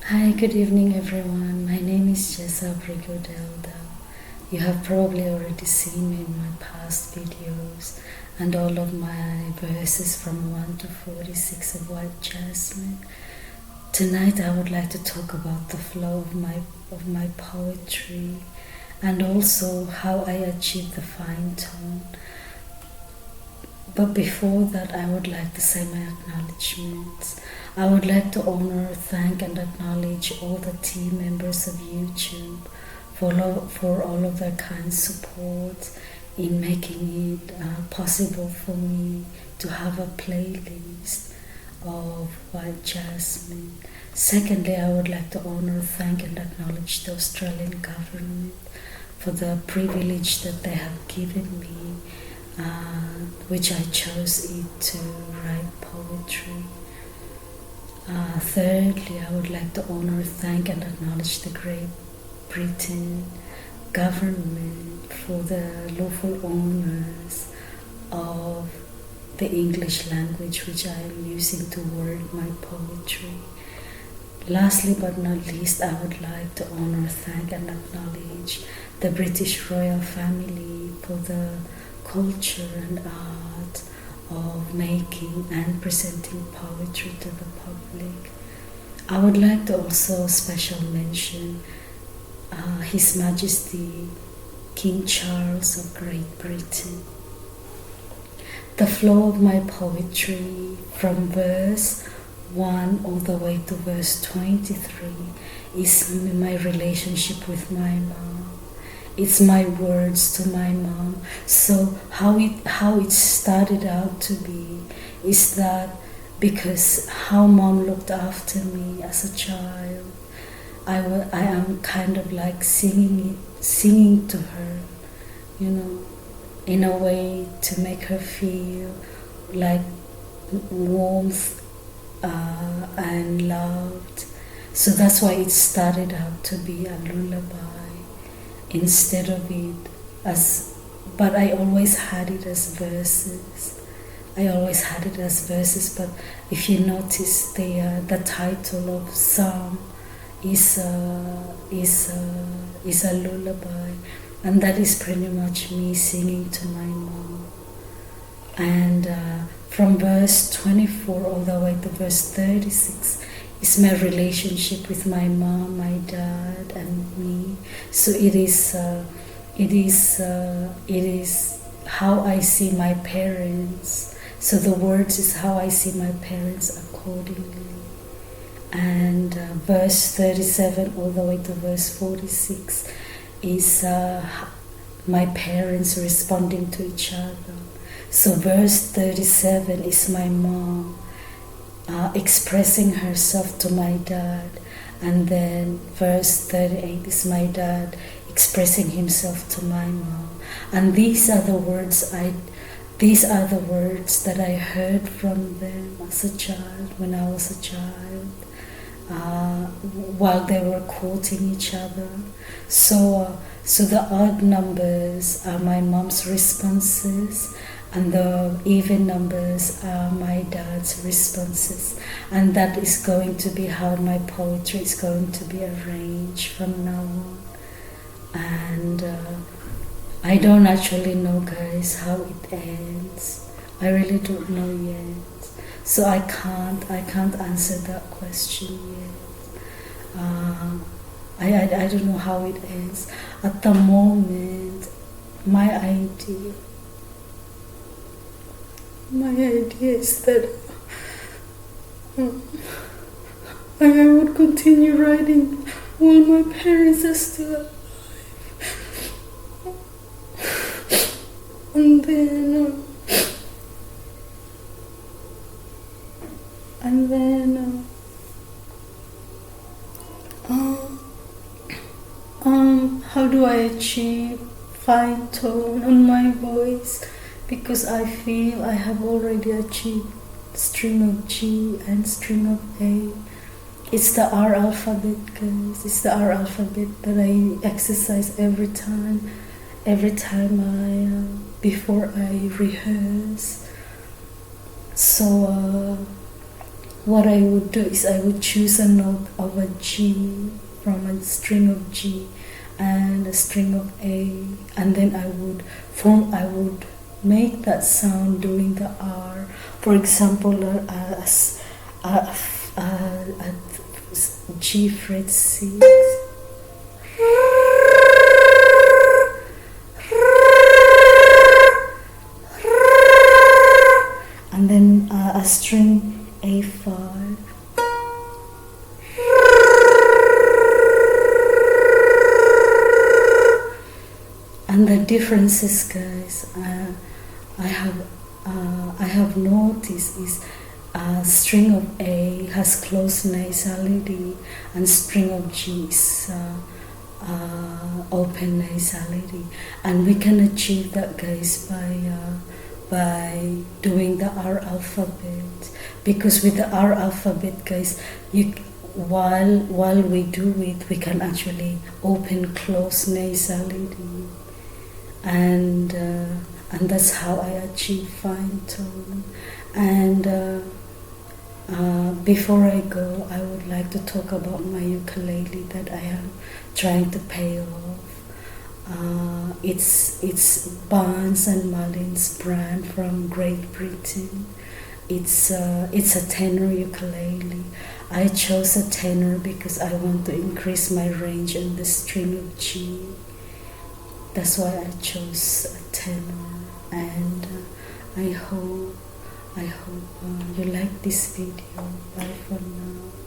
Hi, good evening everyone. My name is Jessa Brigodelda. You have probably already seen me in my past videos and all of my verses from 1 to 46 of White Jasmine. Tonight I would like to talk about the flow of my poetry and also how I achieve the fine tone. But before that, I would like to say my acknowledgements. I would like to honor, thank, and acknowledge all the team members of YouTube for all of their kind support in making it possible for me to have a playlist of White Jasmine. Secondly, I would like to honor, thank, and acknowledge the Australian government for the privilege that they have given me, which I chose it to write poetry. Thirdly, I would like to honor, thank, and acknowledge the Great Britain government for the lawful owners of the English language which I am using to word my poetry. Lastly but not least, I would like to honor, thank, and acknowledge the British royal family for the culture and art of making and presenting poetry to the public. I would like to also special mention His Majesty King Charles of Great Britain. The flow of my poetry from verse 1 all the way to verse 23 is my relationship with my mom. It's my words to my mom. So how it started out to be is that because how mom looked after me as a child, I am kind of like singing to her, in a way to make her feel like warmth and loved. So that's why it started out to be a lullaby instead of it as, but I always had it as verses. But if you notice, the title of song is a lullaby, and that is pretty much me singing to my mom. And from verse 24 all the way to verse 36 is my relationship with my mom, my dad, and me. So it is how I see my parents. So the words is how I see my parents accordingly. And verse 37 all the way to verse 46 is my parents responding to each other. So verse 37 is my mom expressing herself to my dad, and then verse 38 is my dad expressing himself to my mom. And these are the words that I heard from them as a child, when I was a child, while they were quoting each other. So the odd numbers are my mom's responses, and the even numbers are my dad's responses. And that is going to be how my poetry is going to be arranged from now on. And I don't actually know, guys, how it ends. I really don't know yet. So I can't answer that question yet. I don't know how it ends. At the moment, my idea is that I would continue writing while my parents are still alive. And then how do I achieve fine tone on my voice? Because I feel I have already achieved string of G and string of A. It's the R alphabet, guys. It's the R alphabet that I exercise every time before I rehearse. So what I would do is I would choose a note of a G from a string of G and a string of A, and then I would make that sound doing the R. For example, a G fret 6, and then a string A5, and the differences, guys, I have noticed is string of A has closed nasality and string of G is open nasality, and we can achieve that, guys, by doing the R alphabet, because with the R alphabet, guys, while we do it, we can actually open close nasality, and that's how I achieve fine tone. And before I go, I would like to talk about my ukulele that I am trying to pay off. It's Barnes and Mullins brand from Great Britain. It's a tenor ukulele. I chose a tenor because I want to increase my range on the string of G. That's why I chose a tenor, and I hope you like this video. Bye for now.